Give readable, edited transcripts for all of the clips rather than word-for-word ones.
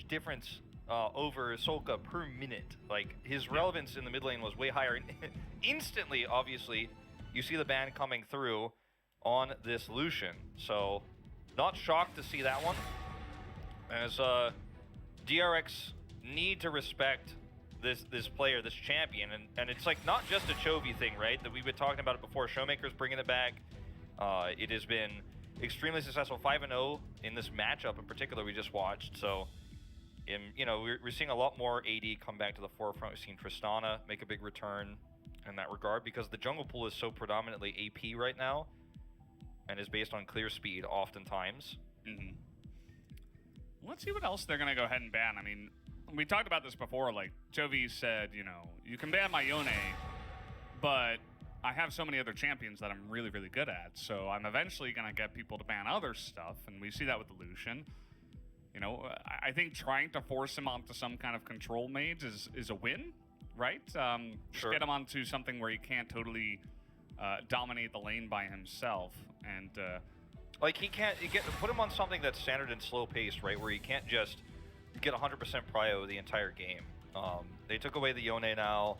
difference over Solka per minute. Like, his relevance in the mid lane was way higher. Instantly, obviously, you see the ban coming through on this Lucian. So, not shocked to see that one. As DRX need to respect this player, this champion, and it's like not just a Chovy thing, right? That we've been talking about it before. Showmaker's bringing it back. It has been extremely successful, 5-0 in this matchup in particular we just watched. So, we're seeing a lot more AD come back to the forefront. We've seen Tristana make a big return in that regard because the jungle pool is so predominantly AP right now and is based on clear speed oftentimes. Mm-hmm. Let's see what else they're going to go ahead and ban. I mean, we talked about this before. Like, Chovy said, you can ban my Yone, but I have so many other champions that I'm really, really good at. So I'm eventually going to get people to ban other stuff. And we see that with the Lucian. I think trying to force him onto some kind of control mage is a win, right? Just get him onto something where he can't totally dominate the lane by himself. And like, put him on something that's standard and slow paced, right? Where he can't just get 100% prio the entire game. They took away the Yone now,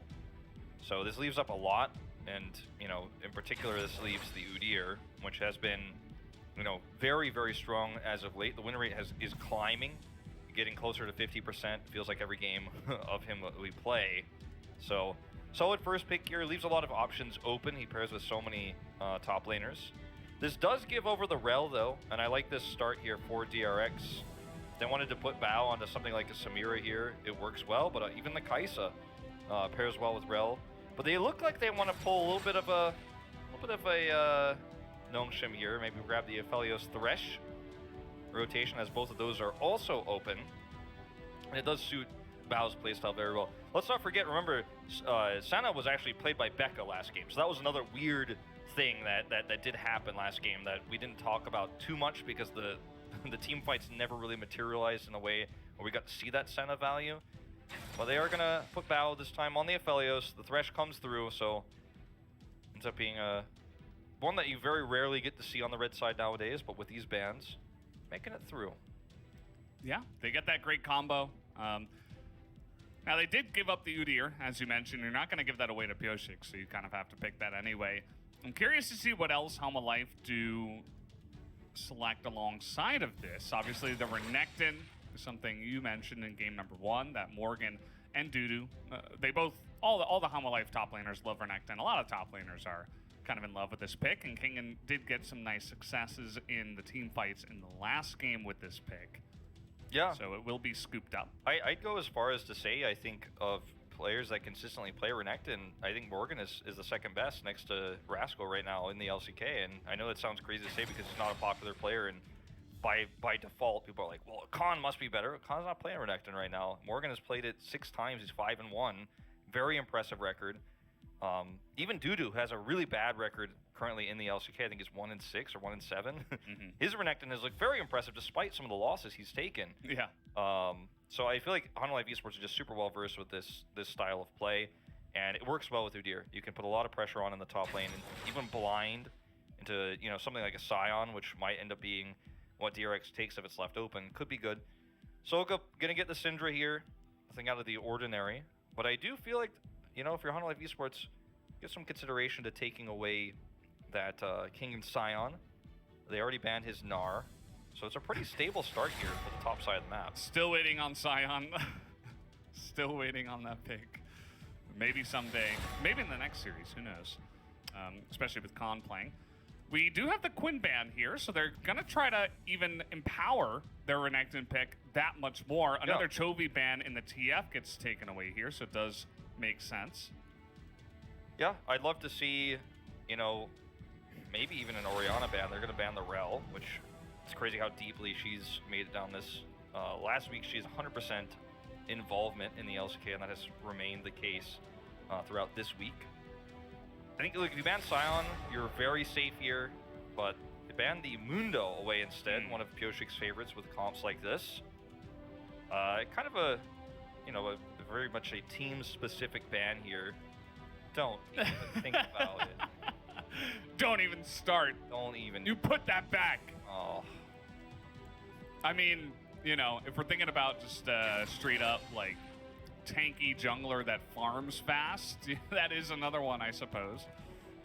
so this leaves up a lot. And, in particular, this leaves the Udyr, which has been, very, very strong as of late. The win rate is climbing, getting closer to 50%. Feels like every game of him that we play. So, solid first pick here. Leaves a lot of options open. He pairs with so many top laners. This does give over the Rel, though, and I like this start here for DRX. They wanted to put Bao onto something like a Samira here. It works well, but even the Kai'Sa pairs well with Rel. But they look like they want to pull a little bit of a Nongshim here. Maybe grab the Aphelios Thresh rotation, as both of those are also open. And it does suit Bao's playstyle very well. Let's not forget, remember, Sana was actually played by Becca last game, so that was another weird thing that did happen last game that we didn't talk about too much because the team fights never really materialized in a way where we got to see that Senna value. But they are going to put Bao this time on the Aphelios. The Thresh comes through, so ends up being one that you very rarely get to see on the red side nowadays, but with these bans, making it through. Yeah, they get that great combo. Now, they did give up the Udyr, as you mentioned. You're not going to give that away to Pyosik, so you kind of have to pick that anyway. I'm curious to see what else Hanwha Life do select alongside of this. Obviously, the Renekton is something you mentioned in game number 1, that Morgan and Dudu, they both, all the Hanwha Life top laners love Renekton. A lot of top laners are kind of in love with this pick, and Kingen did get some nice successes in the team fights in the last game with this pick. Yeah. So it will be scooped up. I'd go as far as to say, I think, of players that consistently play Renekton, I think Morgan is the second best next to Rascal right now in the LCK. And I know that sounds crazy to say because he's not a popular player, and by default, people are like, well, Khan must be better. Khan's not playing Renekton right now. Morgan has played it 6 times. He's 5-1. Very impressive record. Even Dudu has a really bad record currently in the LCK. I think he's 1-6 or 1-7. Mm-hmm. His Renekton has looked very impressive despite some of the losses he's taken. Yeah. So I feel like Hanwha Life Esports are just super well versed with this style of play, and it works well with Udyr. You can put a lot of pressure on in the top lane, and even blind into something like a Scion, which might end up being what DRX takes if it's left open. Could be good. Soka gonna get the Syndra here, nothing out of the ordinary. But I do feel like if you're Hanwha Life Esports, give some consideration to taking away that King and Scion. They already banned his Gnar. So it's a pretty stable start here for the top side of the map. Still waiting on Scion. Still waiting on that pick. Maybe someday. Maybe in the next series. Who knows? Especially with Khan playing. We do have the Quinn ban here, so they're going to try to even empower their Renekton pick that much more. Another Chovy ban in the TF gets taken away here, so it does make sense. Yeah, I'd love to see, maybe even an Orianna ban. They're going to ban the Rel, which... It's crazy how deeply she's made it down this. Last week, she's 100% involvement in the LCK, and that has remained the case throughout this week. I think, look, if you ban Scion, you're very safe here, but you ban the Mundo away instead, one of Pyoshik's favorites with comps like this. Kind of a very much a team-specific ban here. Don't even think about it. Don't even start. Don't even. You put that back. Oh. I mean, you know, if we're thinking about just straight up like tanky jungler that farms fast, that is another one, I suppose.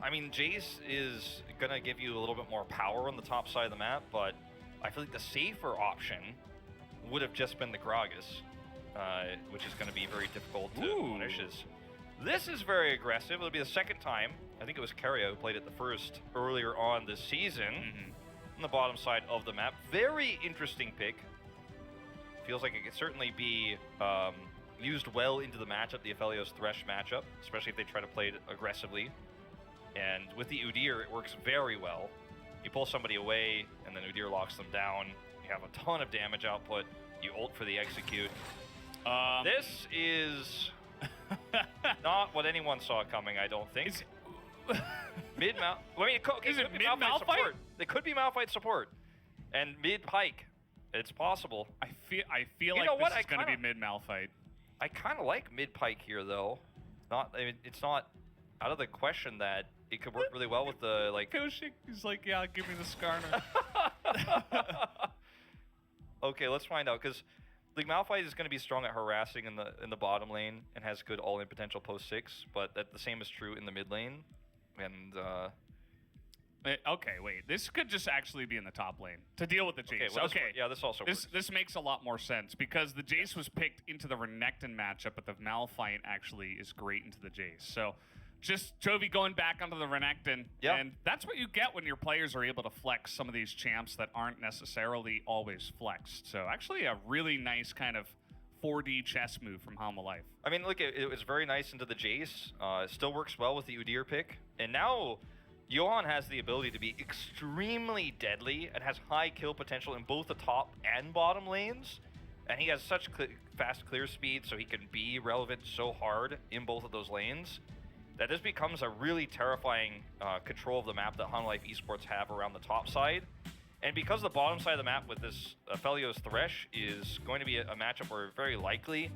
I mean, Jace is gonna give you a little bit more power on the top side of the map, but I feel like the safer option would have just been the Gragas, which is gonna be very difficult to punish. This is very aggressive. It'll be the second time. I think it was Keria who played it the first earlier on this season. On the bottom side of the map. Very interesting pick. Feels like it could certainly be used well into the matchup, the Aphelios Thresh matchup, especially if they try to play it aggressively. And with the Udyr, it works very well. You pull somebody away, and then Udyr locks them down. You have a ton of damage output. You ult for the execute. This is not what anyone saw coming, I don't think. Mid-mount. I mean, is it mid-Malphite support? It could be Malphite support. And mid-pike. It's possible. I feel like this is going to be mid-Malphite. I kind of like mid-pike here, though. I mean, it's not out of the question that it could work really well with the, like... Koshik, he's like, yeah, give me the Skarner. Okay, let's find out, because the Malphite is going to be strong at harassing in the bottom lane and has good all-in potential post-6, but the same is true in the mid lane. And, okay, wait. This could just actually be in the top lane to deal with the Jace. Okay, yeah, this also works. This makes a lot more sense because the Jace was picked into the Renekton matchup, but the Malphite actually is great into the Jace. So just Chovy going back onto the Renekton, and that's what you get when your players are able to flex some of these champs that aren't necessarily always flexed. So actually a really nice kind of 4D chess move from Hanwha Life. I mean, look, it was very nice into the Jace. It still works well with the Udyr pick. And now Johan has the ability to be extremely deadly and has high kill potential in both the top and bottom lanes. And he has such fast clear speed, so he can be relevant so hard in both of those lanes, that this becomes a really terrifying control of the map that Hanwha Life Esports have around the top side. And because the bottom side of the map with this Aphelios Thresh is going to be a matchup where very likely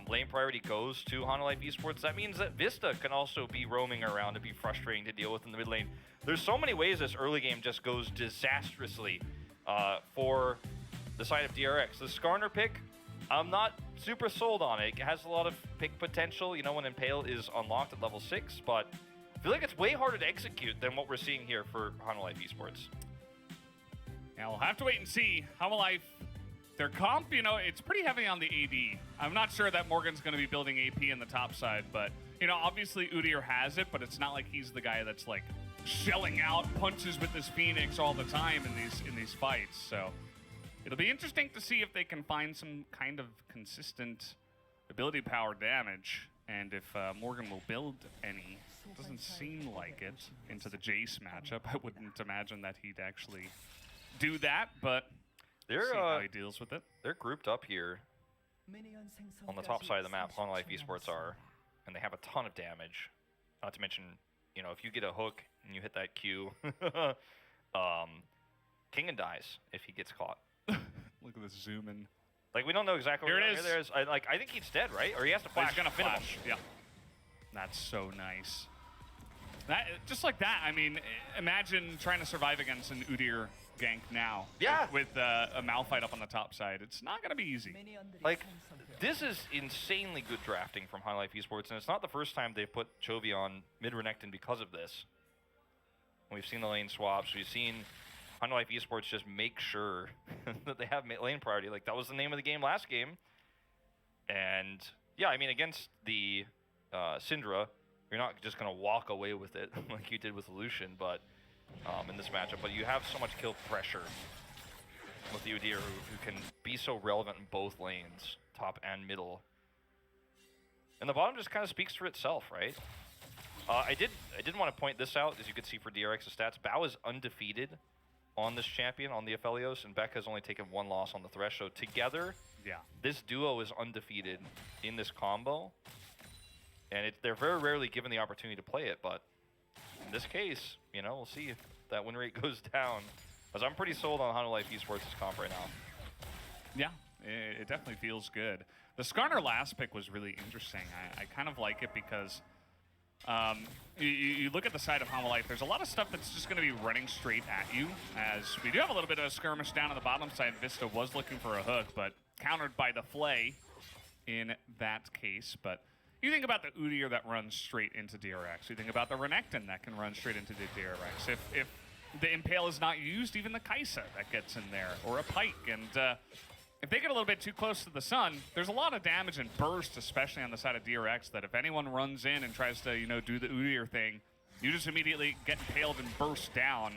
lane priority goes to Hanwha Life Esports, that means that Vista can also be roaming around and be frustrating to deal with in the mid lane. There's so many ways this early game just goes disastrously for the side of DRX. The Skarner pick, I'm not super sold on it. It has a lot of pick potential, you know, when Impale is unlocked at level 6, but I feel like it's way harder to execute than what we're seeing here for Hanwha Life Esports. Yeah, we'll have to wait and see. Hanwha Life, their comp, you know, it's pretty heavy on the AD. I'm not sure that Morgan's going to be building AP in the top side, but, you know, obviously Udyr has it, but it's not like he's the guy that's, like, shelling out punches with this Phoenix all the time in these fights. So it'll be interesting to see if they can find some kind of consistent ability power damage, and if Morgan will build any. Doesn't seem like it into the Jace matchup. I wouldn't imagine that he'd actually do that, but see how he deals with it. They're grouped up here on the top side of the map. Hanwha Life Esports are, and they have a ton of damage. Not to mention, you know, if you get a hook and you hit that Q, Kingen dies if he gets caught. Look at this zoom in. Like, we don't know exactly here what it is. There is. I think he's dead, right? Or he has to flash. He's gonna flash. Yeah, that's so nice. That just like that. I mean, imagine trying to survive against an Udyr gank now. Yeah. With a Malphite up on the top side, it's not gonna be easy. Like, this is insanely good drafting from Hanwha Life Esports, and it's not the first time they've put Chovy on mid Renekton because of this. We've seen the lane swaps. We've seen Hanwha Life Esports just make sure that they have lane priority. Like, that was the name of the game last game. And yeah, I mean, against the Syndra, you're not just going to walk away with it like you did with Lucian, but in this matchup. But you have so much kill pressure with the Udyr who can be so relevant in both lanes, top and middle. And the bottom just kind of speaks for itself, right? I did want to point this out, as you can see for DRX's stats. Bao is undefeated on this champion, on the Aphelios, and Beck has only taken 1 loss on the Thresh. So together, yeah, this duo is undefeated in this combo. And they're very rarely given the opportunity to play it, but in this case, you know, we'll see if that win rate goes down. Because I'm pretty sold on Hanwha Life Esports' comp right now. Yeah, it definitely feels good. The Skarner last pick was really interesting. I kind of like it because You look at the side of Hanwha, there's a lot of stuff that's just going to be running straight at you, as we do have a little bit of a skirmish down on the bottom side. Vista was looking for a hook, but countered by the Flay in that case. But you think about the Udyr that runs straight into DRX. You think about the Renekton that can run straight into the DRX. If the Impale is not used, even the Kai'Sa that gets in there, or a Pike. And if they get a little bit too close to the sun, there's a lot of damage and burst, especially on the side of DRX, that if anyone runs in and tries to, do the Udyr thing, you just immediately get impaled and burst down.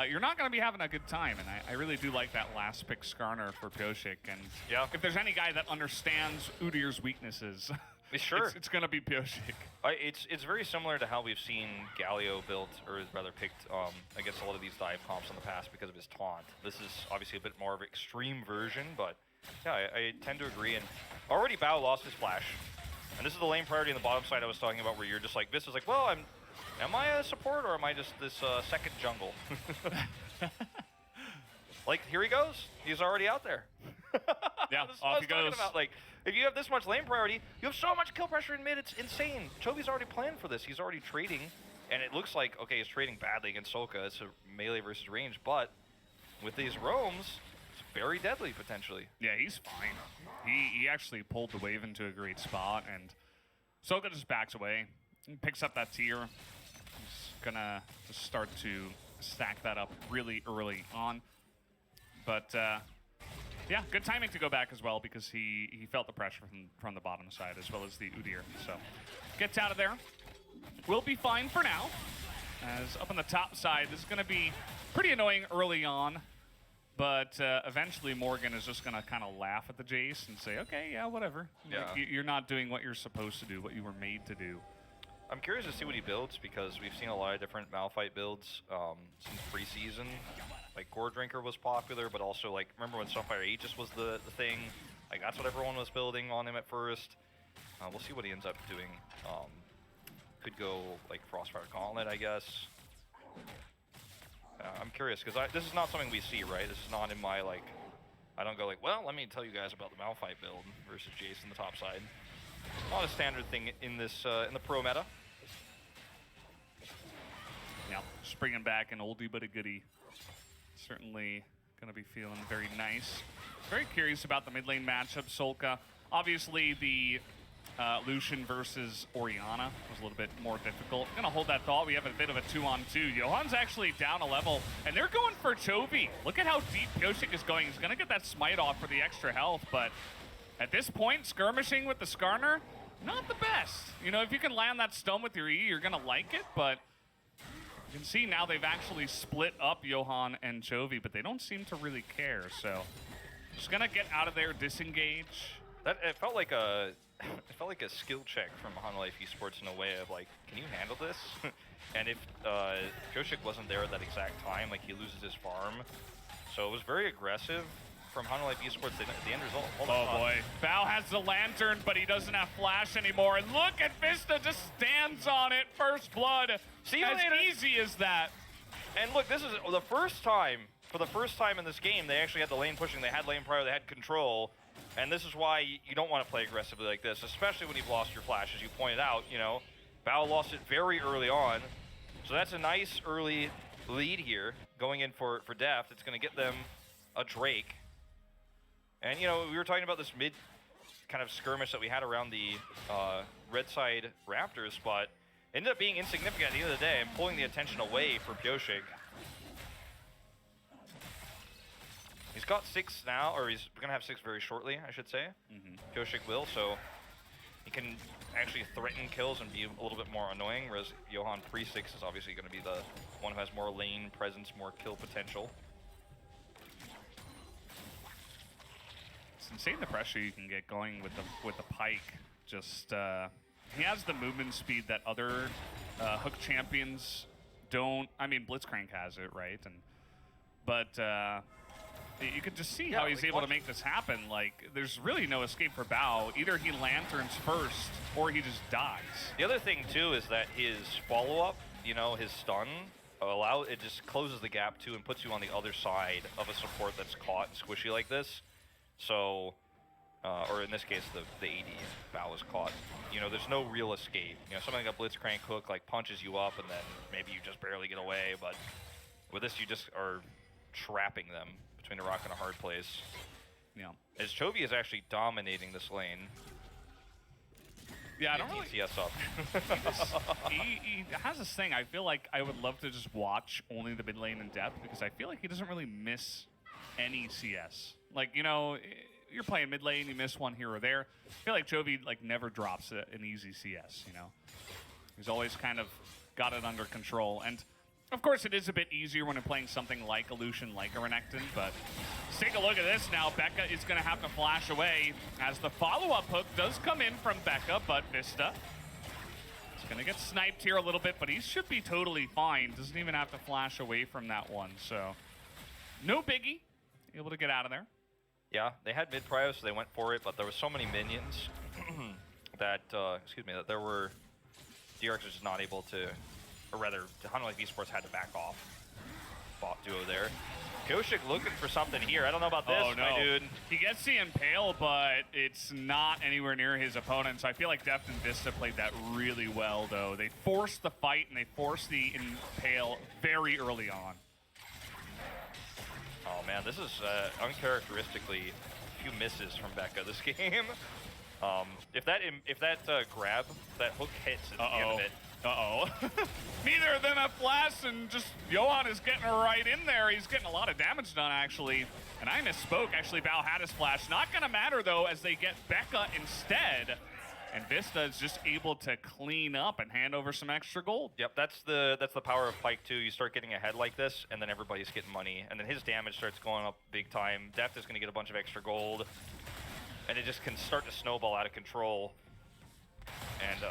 You're not going to be having a good time, and I really do like that last pick Skarner for Pyosik. And yeah, if there's any guy that understands Udyr's weaknesses, sure, it's going to be Pyosik. It's very similar to how we've seen Galio built, or rather picked, against a lot of these dive comps in the past because of his taunt. This is obviously a bit more of an extreme version, but yeah, I tend to agree. And already Bao lost his flash, and this is the lane priority on the bottom side I was talking about, where you're just like, Vista's like, well, am I a support or am I just this second jungle? Like, here he goes. He's already out there. Yeah, this is off what I he was talking goes. about. Like, if you have this much lane priority, you have so much kill pressure in mid, it's insane. Chovy's already planned for this. He's already trading, and it looks like, okay, he's trading badly against Solka. It's a melee versus range, but with these roams, it's very deadly, potentially. Yeah, he's fine. He actually pulled the wave into a great spot, and Solka just backs away. He picks up that tier. He's gonna just start to stack that up really early on. But yeah, good timing to go back as well, because he felt the pressure from the bottom side as well as the Udyr. So gets out of there. We'll be fine for now. As up on the top side, this is going to be pretty annoying early on. But eventually Morgan is just going to kind of laugh at the Jace and say, okay, yeah, whatever. Yeah. Like, you're not doing what you're supposed to do, what you were made to do. I'm curious to see what he builds, because we've seen a lot of different Malphite builds since preseason. Like, Gore Drinker was popular, but also, like, remember when Sunfire Aegis was the thing? Like, that's what everyone was building on him at first. We'll see what he ends up doing. Could go, like, Frostfire Gauntlet, I guess. I'm curious, because this is not something we see, right? This is not in my, like... I don't go like, well, let me tell you guys about the Malphite build versus Jace in the top side. Not a standard thing in this in the pro meta. Yeah, just bringing back an oldie but a goodie. Certainly going to be feeling very nice. Very curious about the mid lane matchup. Solka, obviously the Lucian versus Orianna was a little bit more difficult. Going to hold that thought. We have a bit of a 2-on-2. Johan's actually down a level, and they're going for Chovy. Look at how deep Pyosik is going. He's going to get that smite off for the extra health, but at this point, skirmishing with the Skarner, not the best. If you can land that stun with your E, you're going to like it, but you can see now they've actually split up Johan and Chovy, but they don't seem to really care, so just going to get out of there, disengage. It felt like a skill check from Hanwha Esports in a way of, like, can you handle this? And if Pyosik wasn't there at that exact time, like, he loses his farm. So it was very aggressive from Hanwha Esports, the end result. Oh boy. Bao has the lantern, but he doesn't have flash anymore. And look at Vista, just stands on it. First blood. See you as later. Easy as that. And look, this is the first time, for the first time in this game, they actually had the lane pushing. They had lane prior, they had control. And this is why you don't want to play aggressively like this, especially when you've lost your flash, as you pointed out. Bao lost it very early on. So that's a nice early lead here, going in for Deft. It's going to get them a Drake. And, we were talking about this mid kind of skirmish that we had around the red side Raptors, but ended up being insignificant at the end of the day and pulling the attention away for Pyosik. He's got 6 now, or he's going to have 6 very shortly, I should say. Pyosik will, so he can actually threaten kills and be a little bit more annoying, whereas Johan pre-6 is obviously going to be the one who has more lane presence, more kill potential. It's insane the pressure you can get going with the Pike. Just he has the movement speed that other hook champions don't. I mean, Blitzcrank has it, right? But you could just see how he's able to make this happen. Like, there's really no escape for Bao. Either he lanterns first or he just dies. The other thing too is that his follow-up, his stun, it just closes the gap too and puts you on the other side of a support that's caught and squishy like this. So or in this case, the AD Bao is caught. You know, there's no real escape. You know, something like a Blitzcrank hook like punches you up, and then maybe you just barely get away. But with this, you just are trapping them between a rock and a hard place. Yeah. As Chovy is actually dominating this lane. Yeah, I don't really... CS up. he has this thing. I feel like I would love to just watch only the mid lane in depth because I feel like he doesn't really miss any CS. Like, you know, you're playing mid lane, you miss one here or there. I feel like Chovy like never drops an easy CS, you know? He's always kind of got it under control. And of course, it is a bit easier when you're playing something like a Lucian, like a Renekton, but let's take a look at this now. Becca is going to have to flash away as the follow-up hook does come in from Becca, but Vista is going to get sniped here a little bit, but he should be totally fine. Doesn't even have to flash away from that one, so no biggie. Able to get out of there. Yeah, they had mid prio, so they went for it, but there were so many minions that, that there were DRX was just not able to, or rather, Hanwha Esports had to back off. Bot duo there. Pioshik looking for something here. I don't know about this, my dude. He gets the impale, but it's not anywhere near his opponent. So I feel like Deft and Vista played that really well, though. They forced the fight and they forced the impale very early on. Oh man, this is uncharacteristically a few misses from Becca this game. If that grab, that hook hits at the end of it. Neither of them have flash, and just Johan is getting right in there. He's getting a lot of damage done, actually. And I misspoke. Actually, Bao had his flash. Not going to matter, though, as they get Becca instead. And Vista is just able to clean up and hand over some extra gold. Yep, that's the power of Pyke, too. You start getting ahead like this, and then everybody's getting money. And then his damage starts going up big time. Deft is going to get a bunch of extra gold. And it just can start to snowball out of control. And,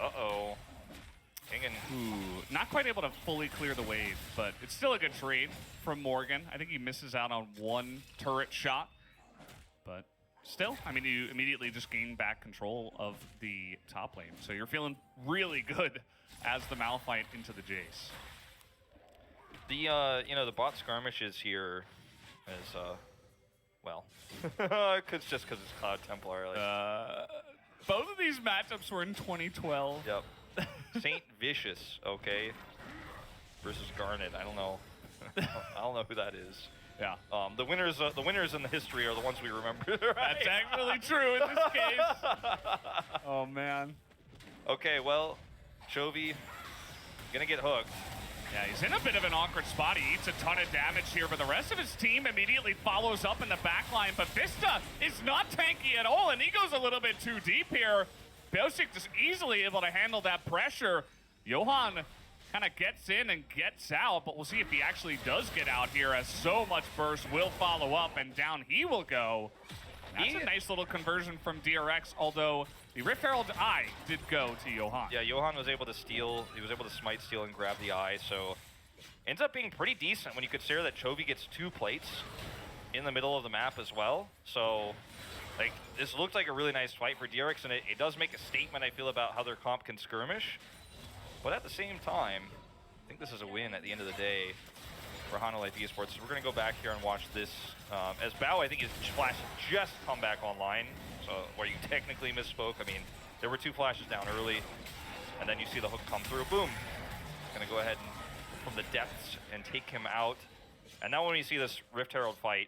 not quite able to fully clear the wave, but it's still a good trade from Morgan. I think he misses out on one turret shot, but still, I mean, you immediately just gain back control of the top lane. So you're feeling really good as the Malphite into the Jace. The bot skirmishes here is, well, just because it's Cloud Templar. Like. Both of these matchups were in 2012. Yep. Saint Vicious, okay, versus Garnet. I don't know. I don't know who that is. Yeah. The winners in the history are the ones we remember. Right? That's actually true in this case. Oh man. Okay, well, Chovy gonna get hooked. Yeah, he's in a bit of an awkward spot. He eats a ton of damage here, but the rest of his team immediately follows up in the backline. But Vista is not tanky at all, and he goes a little bit too deep here. Pioshik just easily able to handle that pressure. Johan kind of gets in and gets out, but we'll see if he actually does get out here, as so much burst will follow up, and down he will go. That's a nice little conversion from DRX, although the Rift Herald's eye did go to Johan. Yeah, Johan was able to steal. He was able to smite, steal, and grab the eye, so ends up being pretty decent when you consider that Chovy gets 2 plates in the middle of the map as well. So, like, this looked like a really nice fight for DRX, and it does make a statement, I feel, about how their comp can skirmish. But at the same time, I think this is a win at the end of the day for Hanwha Esports. So we're going to go back here and watch this. As Bao, I think his flash just come back online, so where you technically misspoke. I mean, there were 2 flashes down early, and then you see the hook come through. Boom! Going to go ahead and from the depths and take him out. And now when you see this Rift Herald fight,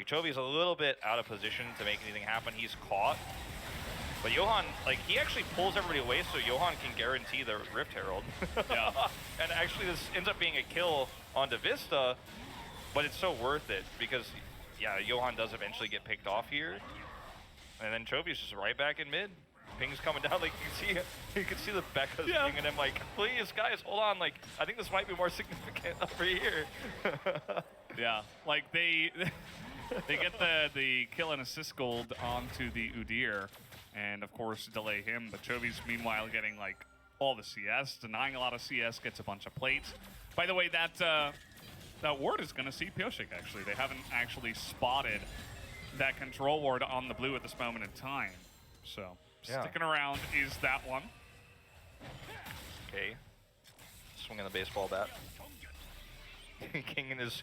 Chovy is a little bit out of position to make anything happen. He's caught. But Johan, like, he actually pulls everybody away so Johan can guarantee the Rift Herald. Yeah. And actually this ends up being a kill onto Vista, but it's so worth it because, yeah, Johan does eventually get picked off here. And then Chovy's just right back in mid. Ping's coming down, like, you can see the Becca's pinging him, like, please, guys, hold on, like, I think this might be more significant over here. Yeah, like, they get the kill and assist gold onto the Udyr, and of course delay him, but Chovy's meanwhile getting like all the CS, denying a lot of CS, gets a bunch of plates. By the way, that ward is gonna see Pioshik actually. They haven't actually spotted that control ward on the blue at this moment in time. So sticking around is that one. Okay. Swinging the baseball bat. Kingen is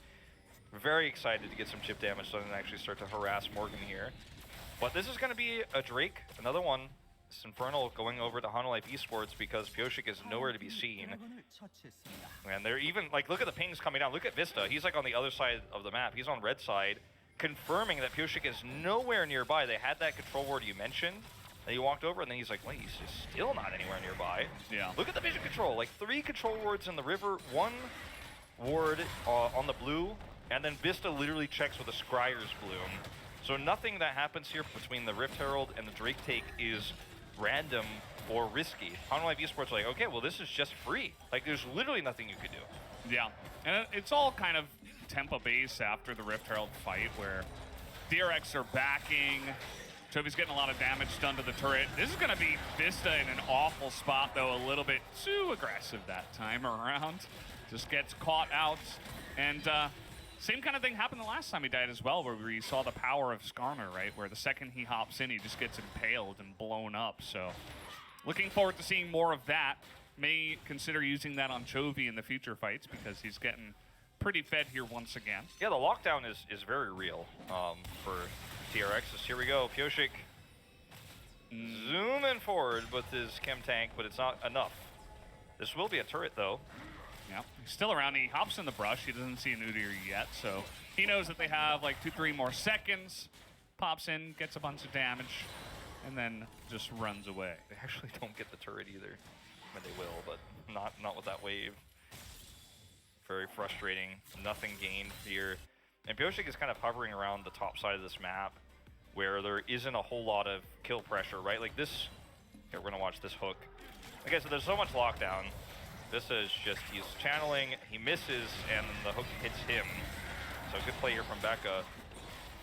very excited to get some chip damage done and actually start to harass Morgan here. But this is going to be a Drake, another one. This Infernal going over to Hanwha Esports because Pyosik is nowhere to be seen. And they're even, like, look at the pings coming down. Look at Vista. He's, like, on the other side of the map. He's on red side, confirming that Pyosik is nowhere nearby. They had that control ward you mentioned. And he walked over, and then he's like, wait, he's still not anywhere nearby. Yeah. Look at the vision control. Like, 3 control wards in the river, 1 ward on the blue, and then Vista literally checks with a Scryer's Bloom. So nothing that happens here between the Rift Herald and the Drake take is random or risky. Hanwha Esports are like, okay, well, this is just free. Like, there's literally nothing you could do. Yeah, and it's all kind of tempo base after the Rift Herald fight where DRX are backing. Chovy's getting a lot of damage done to the turret. This is going to be Vista in an awful spot, though, a little bit too aggressive that time around. Just gets caught out. And same kind of thing happened the last time he died as well, where we saw the power of Skarner, right? Where the second he hops in, he just gets impaled and blown up. So looking forward to seeing more of that. May consider using that on Chovy in the future fights because he's getting pretty fed here once again. Yeah, the lockdown is very real for DRX. Here we go. Pyosik zooming forward with his chem tank, but it's not enough. This will be a turret, though. Yeah, he's still around. He hops in the brush. He doesn't see an Udyr yet, so he knows that they have like 2-3 more seconds. Pops in, gets a bunch of damage, and then just runs away. They actually don't get the turret either. I mean, they will, but not with that wave. Very frustrating. Nothing gained here. And Pyosik is kind of hovering around the top side of this map where there isn't a whole lot of kill pressure, right? Like this, here, we're gonna watch this hook. Okay, so there's so much lockdown. This is just, he's channeling, he misses, and the hook hits him. So good play here from Becca.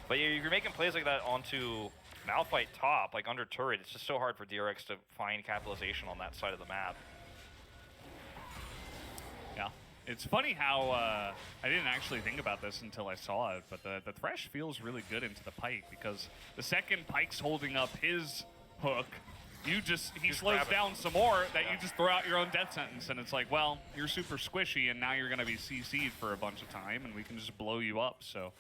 But yeah, you're making plays like that onto Malphite top, like under turret. It's just so hard for DRX to find capitalization on that side of the map. Yeah. It's funny how I didn't actually think about this until I saw it, but the Thresh feels really good into the Pyke because the second Pyke's holding up his hook, he slows down some more that you just throw out your own death sentence, and it's like, well, you're super squishy, and now you're going to be CC'd for a bunch of time, and we can just blow you up. So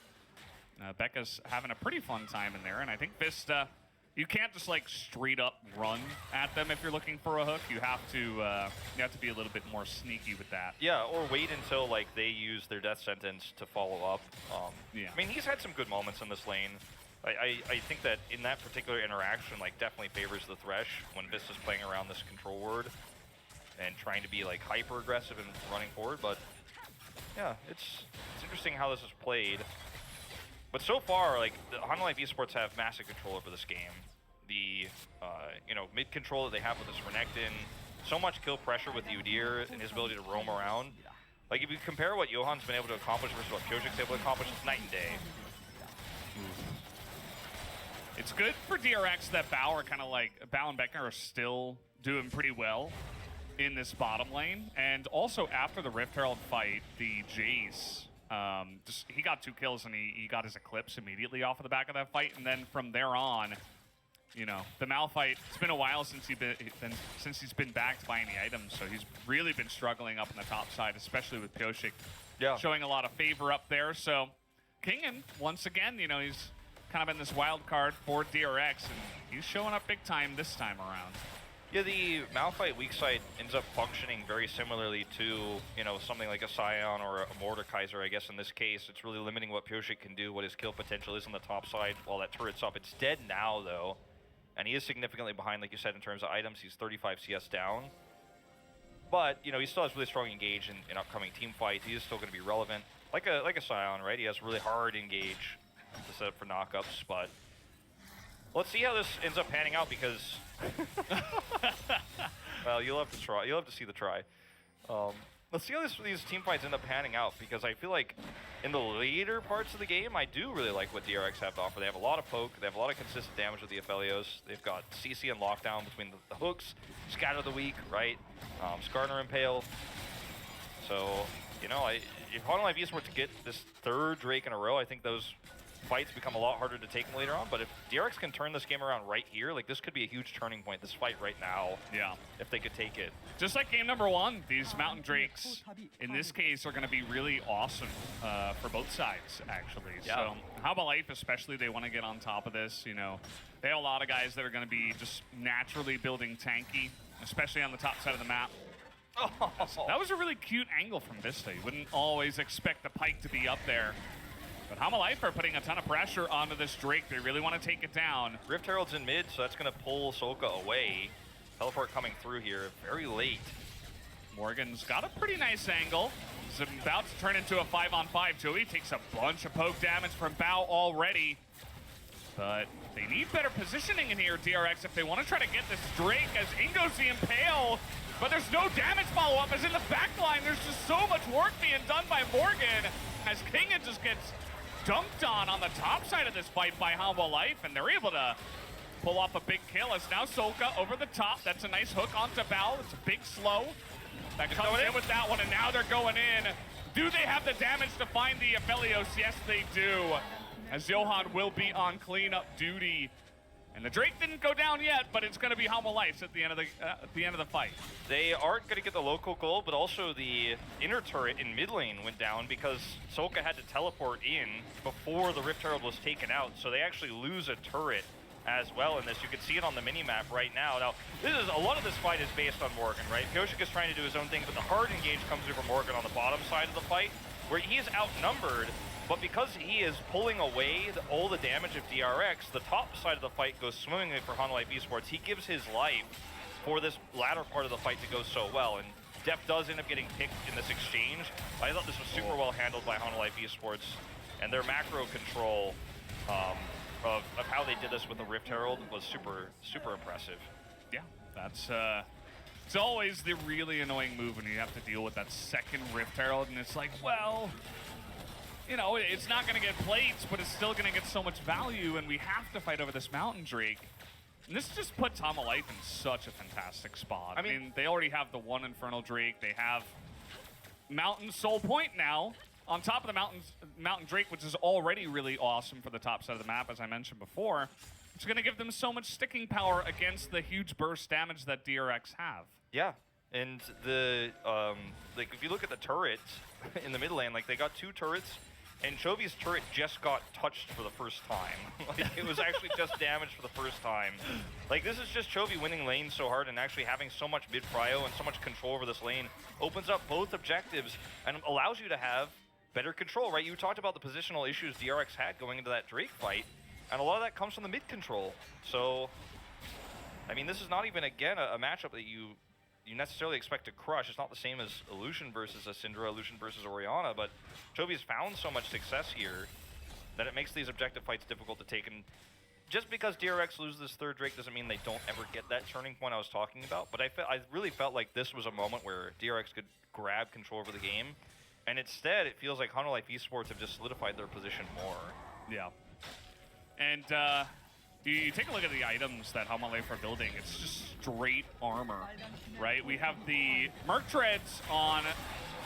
Becca's having a pretty fun time in there, and I think Vista, you can't just like straight up run at them if you're looking for a hook. You have to be a little bit more sneaky with that. Yeah, or wait until like they use their death sentence to follow up. Yeah. I mean, he's had some good moments in this lane. I think that in that particular interaction, like, definitely favors the Thresh when Vista's playing around this control ward and trying to be like hyper aggressive and running forward. But yeah, it's interesting how this is played. But so far, like, the Hanwha Esports have massive control over this game. The mid control that they have with this Renekton, so much kill pressure with Udyr and his ability to roam around. Like, if you compare what Johan's been able to accomplish versus what Pyosik's able to accomplish, it's night and day. It's good for DRX that Bao and Beckner are still doing pretty well in this bottom lane. And also after the Rift Herald fight, the Jace, he got 2 kills and he got his Eclipse immediately off of the back of that fight. And then from there on, the Malphite, it's been a while since he's been backed by any items. So he's really been struggling up on the top side, especially with Pyosik showing a lot of favor up there. So Kingen, once again, he's kind of in this wild card for DRX, and he's showing up big time this time around. Yeah, the Malphite weak side ends up functioning very similarly to, something like a Scion or a Mordekaiser, I guess in this case. It's really limiting what Pyosik can do, what his kill potential is on the top side while that turret's up. It's dead now, though, and he is significantly behind, like you said, in terms of items. He's 35 CS down. But, he still has really strong engage in upcoming team fights. He is still going to be relevant. Like a Scion, right? He has really hard engage to set up for knockups, but let's see how this ends up panning out because well, you'll have to try. You'll have to see the try. Let's see how these team fights end up panning out because I feel like in the later parts of the game, I do really like what DRX have to offer. They have a lot of poke. They have a lot of consistent damage with the Aphelios. They've got CC and lockdown between the hooks, Scatter the Weak, right? Skarner Impale. So, if Hanwha Esports get this 3rd Drake in a row, I think those fights become a lot harder to take later on. But if DRX can turn this game around right here, like this could be a huge turning point. This fight right now, yeah, if they could take it. Just like game number 1, these Mountain Drakes, in this case, are going to be really awesome for both sides, actually. Yeah. So Hanwha Life, especially, they want to get on top of this. You know, they have a lot of guys that are going to be just naturally building tanky, especially on the top side of the map. Oh. That was a really cute angle from Vista. You wouldn't always expect the Pike to be up there. But Hanwha Life are putting a ton of pressure onto this Drake. They really want to take it down. Rift Herald's in mid, so that's going to pull Soka away. Teleport coming through here very late. Morgan's got a pretty nice angle. He's about to turn into a 5-on-5. Joey takes a bunch of poke damage from Bao already. But they need better positioning in here, DRX, if they want to try to get this Drake, as in goes the Impale. But there's no damage follow-up, as in the backline, there's just so much work being done by Morgan, as Kinga just gets dunked on the top side of this fight by Hanwha Life, and they're able to pull off a big kill, as now Soka over the top. That's a nice hook onto Bao. It's a big slow. That comes in with that one, and now they're going in. Do they have the damage to find the Aphelios? Yes, they do, as Johan will be on cleanup duty. And the Drake didn't go down yet, but it's going to be Hanwha Life at the end of the fight. They aren't going to get the local goal, but also the inner turret in mid lane went down because Soka had to teleport in before the Rift Herald was taken out. So they actually lose a turret as well in this. You can see it on the mini-map right now. Now, a lot of this fight is based on Morgan, right? Pioshik is trying to do his own thing, but the hard engage comes through from Morgan on the bottom side of the fight, where he is outnumbered. But because he is pulling away all the damage of DRX, the top side of the fight goes swimmingly for Hanwha Life Esports. He gives his life for this latter part of the fight to go so well. And Def does end up getting picked in this exchange. I thought this was super well handled by Hanwha Life Esports. And their macro control of how they did this with the Rift Herald was super, super impressive. Yeah, that's... It's always the really annoying move when you have to deal with that second Rift Herald, and it's like, well... You know, it's not going to get plates, but it's still going to get so much value, and we have to fight over this Mountain Drake. And this just puts Hanwha Life in such a fantastic spot. I mean, they already have the one Infernal Drake. They have Mountain Soul Point now on top of the Mountain Drake, which is already really awesome for the top side of the map, as I mentioned before. It's going to give them so much sticking power against the huge burst damage that DRX have. Yeah, and the like if you look at the turrets in the mid lane, like they got 2 turrets. And Chovy's turret just got touched for the first time. Like, it was actually just damaged for the first time. Like, this is just Chovy winning lanes so hard and actually having so much mid-prio and so much control over this lane opens up both objectives and allows you to have better control, right? You talked about the positional issues DRX had going into that Drake fight, and a lot of that comes from the mid-control. So, I mean, this is not even, again, a matchup that you necessarily expect to crush. It's not the same as Illusion versus a Syndra, Illusion versus Orianna, but Chovy's found so much success here that it makes these objective fights difficult to take. And just because DRX loses this third Drake doesn't mean they don't ever get that turning point I was talking about. But I really felt like this was a moment where DRX could grab control over the game. And instead, it feels like Hanwha Life Esports have just solidified their position more. Yeah. And you take a look at the items that Hanwha Life are building. It's just straight armor, right? We have the Merc Treads on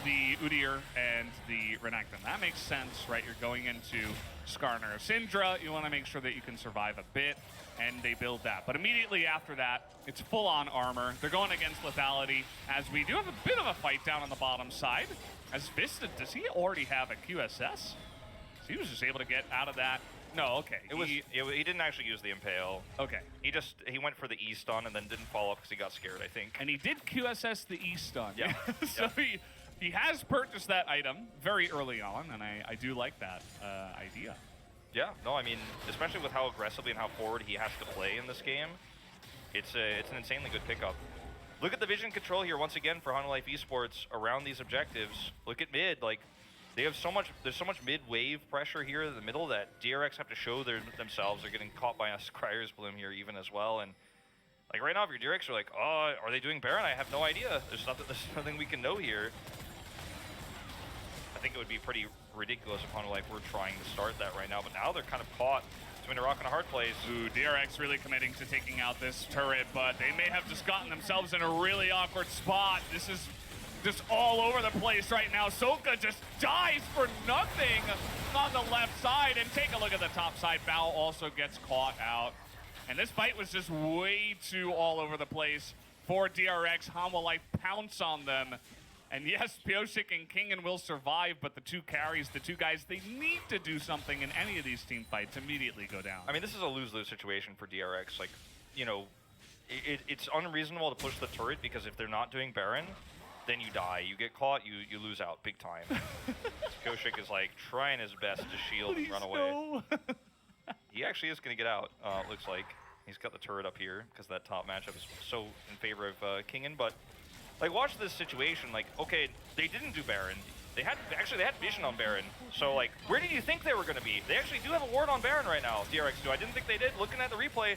the Udyr and the Renekton. That makes sense, right? You're going into Skarner or Syndra. You want to make sure that you can survive a bit, and they build that. But immediately after that, it's full-on armor. They're going against lethality, as we do have a bit of a fight down on the bottom side. As Vista, does he already have a QSS? So he was just able to get out of that. No, okay. He didn't actually use the Impale. Okay. He went for the E-stun and then didn't follow up because he got scared, I think. And he did QSS the E-stun. Yeah. So yeah. He has purchased that item very early on, and I do like that idea. Yeah, no, I mean, especially with how aggressively and how forward he has to play in this game, it's an insanely good pickup. Look at the vision control here once again for Hanwha Life Esports around these objectives. Look at mid, like, they have there's so much mid-wave pressure here in the middle that DRX have to show themselves. They're getting caught by a Scryer's Bloom here even as well. And like right now, if your DRX are like, oh, are they doing Baron? I have no idea. There's nothing we can know here. I think it would be pretty ridiculous if Hanwha Life were trying to start that right now. But now they're kind of caught between a rock and a hard place. Ooh, DRX really committing to taking out this turret, but they may have just gotten themselves in a really awkward spot. This is just all over the place right now. Soka just dies for nothing on the left side. And take a look at the top side. Bao also gets caught out. And this fight was just way too all over the place for DRX. Hanwha Life pounce on them. And yes, Pyosik and Kingen will survive, but the two carries, the two guys, they need to do something in any of these team fights, immediately go down. I mean, this is a lose-lose situation for DRX. Like, you know, it's unreasonable to push the turret because if they're not doing Baron, then you die. You get caught, you lose out big time. Pyosik is like trying his best to shield and run away. No. He actually is going to get out, looks like. He's got the turret up here because that top matchup is so in favor of Kingen, but like, watch this situation. Like, okay, they didn't do Baron. They had vision on Baron. So, like, where did you think they were going to be? They actually do have a ward on Baron right now, DRX do. I didn't think they did. Looking at the replay,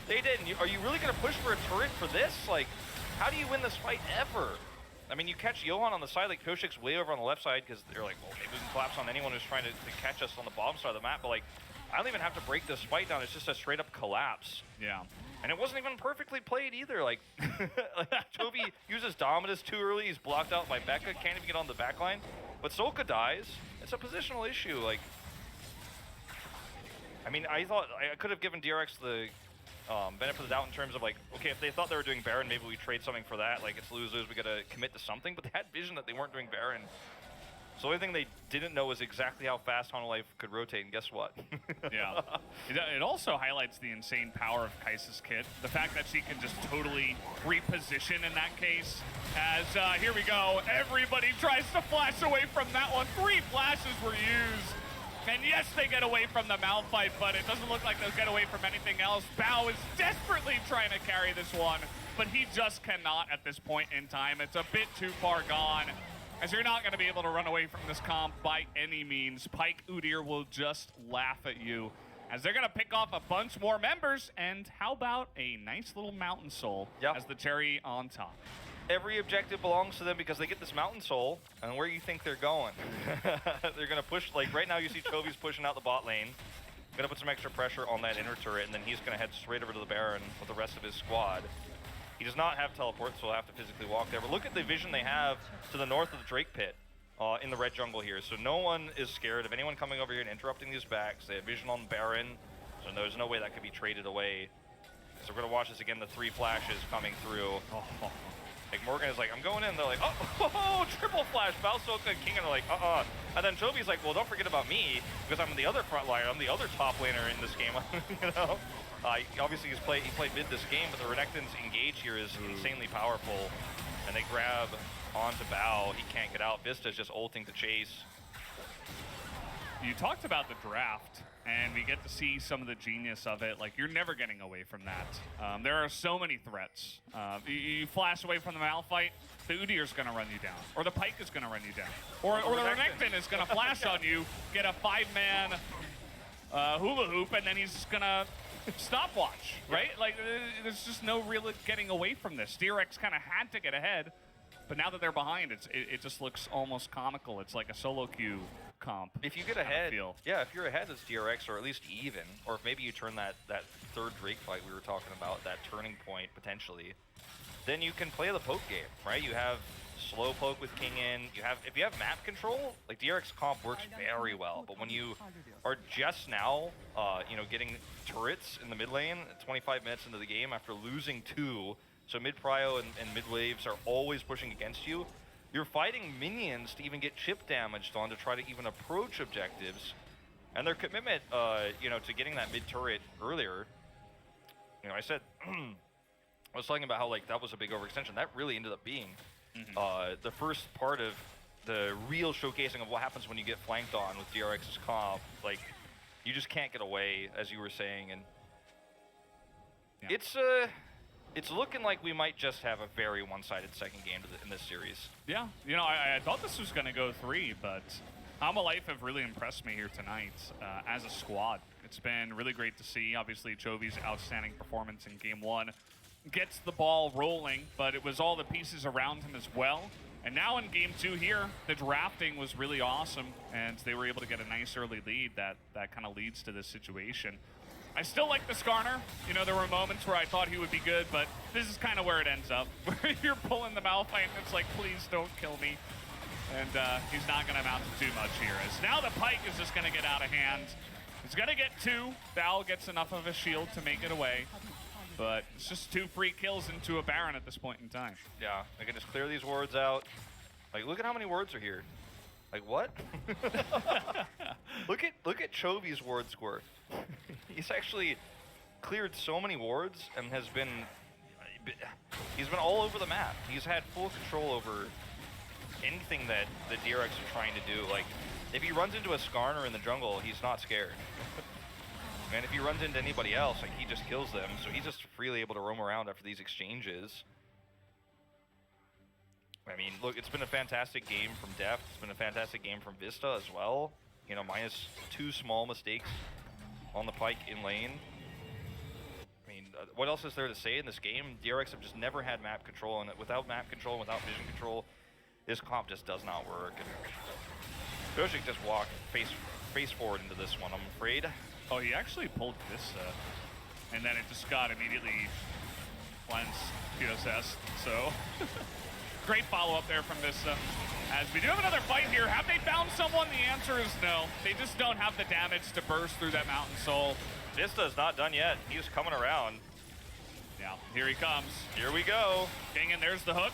they did. Are you really going to push for a turret for this? Like, how do you win this fight ever? I mean, you catch Johan on the side, like, Pyosik's way over on the left side because they're like, well, maybe we can collapse on anyone who's trying to catch us on the bottom side of the map. But, like, I don't even have to break this fight down. It's just a straight-up collapse. Yeah. And it wasn't even perfectly played either. Like, Chovy uses Dominus too early. He's blocked out by Becca. Can't even get on the backline. But Soka dies. It's a positional issue. Like, I mean, I thought I could have given DRX the benefit of the doubt in terms of like, okay, if they thought they were doing Baron, maybe we trade something for that. Like, it's lose-lose. We got to commit to something. But they had vision that they weren't doing Baron. So the only thing they didn't know was exactly how fast Hanwha Life could rotate, and guess what? Yeah. It also highlights the insane power of Kai'Sa's kit. The fact that she can just totally reposition in that case. As, here we go, everybody tries to flash away from that one. 3 flashes were used. And yes, they get away from the Malphite, but it doesn't look like they'll get away from anything else. Bao is desperately trying to carry this one, but he just cannot at this point in time. It's a bit too far gone. As you're not going to be able to run away from this comp by any means. Pyke Udyr will just laugh at you as they're going to pick off a bunch more members. And how about a nice little Mountain Soul as the cherry on top? Every objective belongs to them because they get this Mountain Soul. And where you think they're going? They're going to push, like right now you see Chovy's pushing out the bot lane. Going to put some extra pressure on that inner turret, and then he's going to head straight over to the Baron with the rest of his squad. He does not have teleport, so he'll have to physically walk there. But look at the vision they have to the north of the Drake pit in the red jungle here. So no one is scared of anyone coming over here and interrupting these backs. They have vision on Baron, so there's no way that could be traded away. So we're going to watch this again, the 3 flashes coming through. Like, Morgan is like, I'm going in. They're like, oh, triple flash. Bao, Soka, and Kingen are like, And then Chovy's like, well, don't forget about me, because I'm the other front liner. I'm the other top laner in this game, you know? Obviously, he played mid this game, but the Renekton's engage here is insanely powerful. And they grab onto Bao. He can't get out. Vista's just ulting to chase. You talked about the draft, and we get to see some of the genius of it. Like, you're never getting away from that. There are so many threats. You flash away from the Malphite, the Udyr's going to run you down. Or the Pyke is going to run you down. Or the Renekton is going to flash on you, get a 5-man hula hoop, and then he's going to stopwatch, right? Like, there's just no real getting away from this. DRX kind of had to get ahead, but now that they're behind, it just looks almost comical. It's like a solo queue comp. If you get ahead, yeah, if you're ahead, it's DRX, or at least even, or if maybe you turn that third Drake fight we were talking about, that turning point potentially, then you can play the poke game, right? You have slow poke with Kingen. If you have map control, like DRX comp works very well. But when you are just now, getting turrets in the mid lane, 25 minutes into the game after losing 2, so mid prio and mid waves are always pushing against you. You're fighting minions to even get chip damaged on to try to even approach objectives, and their commitment, to getting that mid turret earlier. I said, I was talking about how like that was a big overextension. That really ended up being the first part of the real showcasing of what happens when you get flanked on with DRX's comp. Like, you just can't get away, as you were saying, and it's looking like we might just have a very one-sided second game in this series. Yeah, I thought this was going to go 3, but Hanwha Life have really impressed me here tonight as a squad. It's been really great to see. Obviously, Chovy's outstanding performance in Game 1 gets the ball rolling, but it was all the pieces around him as well. And now in Game 2 here, the drafting was really awesome, and they were able to get a nice early lead that kind of leads to this situation. I still like the Skarner. You know, there were moments where I thought he would be good, but this is kind of where it ends up. Where you're pulling the Malphite and it's like, please don't kill me. And he's not going to amount to too much here. As now the Pyke is just going to get out of hand. He's going to get 2. Val gets enough of a shield to make it away. But it's just 2 free kills into a Baron at this point in time. Yeah, I can just clear these wards out. Like, look at how many wards are here. Like, what? look at Chovy's ward score. He's actually cleared so many wards and he's been all over the map. He's had full control over anything that the DRX are trying to do. Like, if he runs into a Skarner in the jungle, he's not scared. And if he runs into anybody else, like, he just kills them. So he's just freely able to roam around after these exchanges. I mean, look, it's been a fantastic game from Deft. It's been a fantastic game from Vista as well. You know, minus 2 small mistakes on the Pyke in lane. I mean, what else is there to say in this game? DRX have just never had map control, and without map control, without vision control, this comp just does not work. And Bojik just walked face forward into this one, I'm afraid. Oh, he actually pulled this, and then it just got immediately cleansed PSS, so... Great follow-up there from Vista. As we do have another fight here. Have they found someone? The answer is no. They just don't have the damage to burst through that Mountain Soul. Vista is not done yet. He's coming around. Yeah, here he comes. Here we go. King, and there's the hook.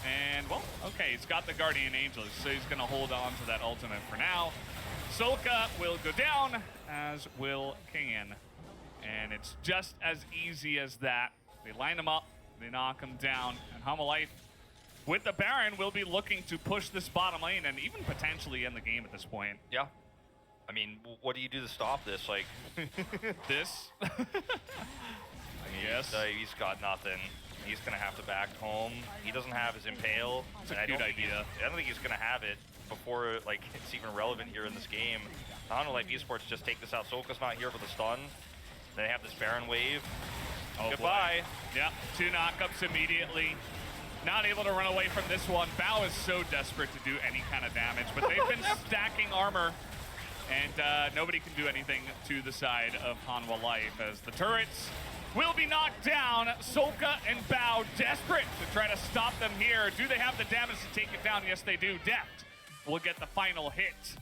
And, well, okay, he's got the Guardian Angel, so he's going to hold on to that ultimate for now. Solka will go down, as will King. And it's just as easy as that. They line him up, they knock him down, and HLE Life, with the Baron, will be looking to push this bottom lane and even potentially end the game at this point. Yeah. I mean, what do you do to stop this? Like, this? I mean, yes. He's got nothing. He's going to have to back home. He doesn't have his Impale. It's a cute idea. I don't think he's going to have it before, like, it's even relevant here in this game. Lol Esports just take this out. Solka's not here for the stun. They have this Baron wave. Oh, goodbye. Boy. Yeah, 2 knockups immediately. Not able to run away from this one. Bao is so desperate to do any kind of damage, but they've been stacking armor, and nobody can do anything to the side of HLE Life as the turrets will be knocked down. Solka and Bao desperate to try to stop them here. Do they have the damage to take it down? Yes, they do. Deft will get the final hit